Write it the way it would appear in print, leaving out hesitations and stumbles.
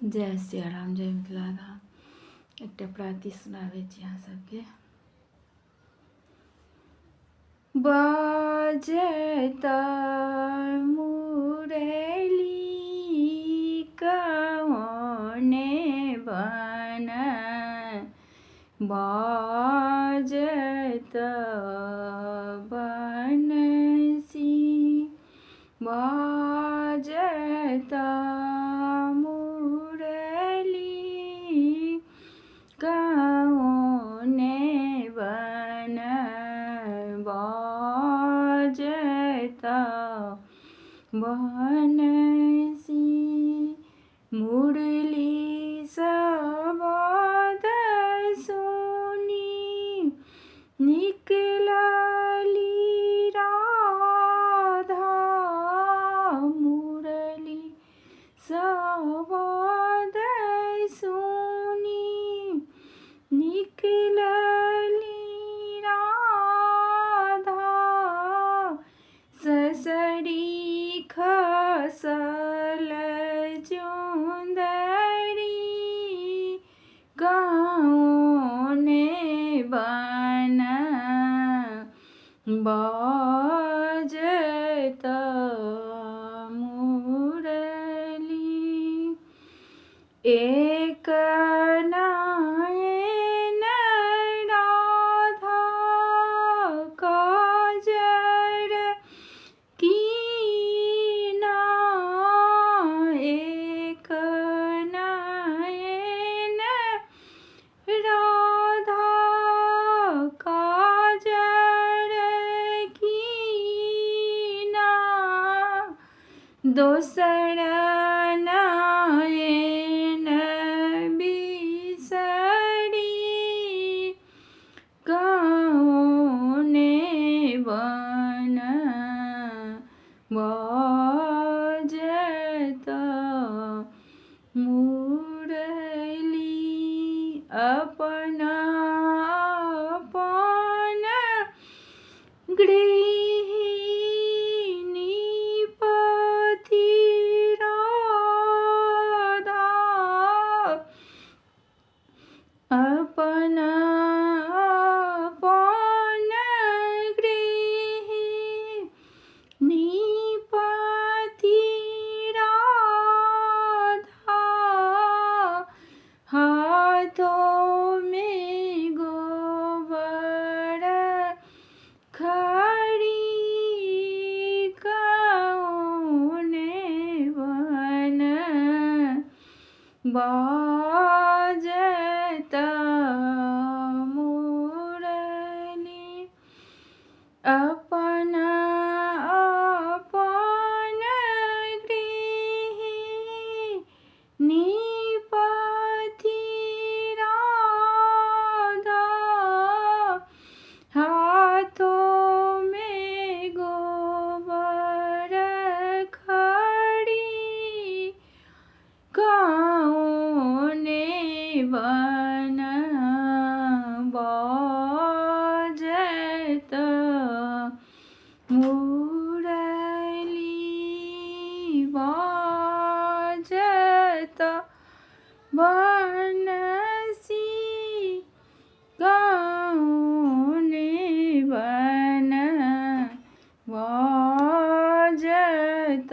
जय सियाराम, जय मिथिला धाम। एकटा प्रार्थी सुनाबै छी अहाँ सबके। बाजत मुरली कौने बन, बाजत बनसी, बाजत मुरली कौने बन, बाजत बनसी, मुरली शब्द सुनी निकलली राधा, मुरली शब्द सुनी निकलली राधा, ससरी खसल चुंदरी कौने बन, बाजत मुरली। एक नयन राधा काजर कीना, एक नयन राधा काजर कीना, दोसर नयन बिसरी कौने बन, बाजत मुरली। अपना अपन गृहिणी पति राधा, अपना अपन गृहिणी पति राधा, हाथों में गोबर खड़ी कौने बन, बाजत मुरली। अपना अपन गृहिणी पति राधा, हाथों में गोबर खड़ी कौने बन, बाजत मुरली, बाजत बनसी कौने बन, बाजत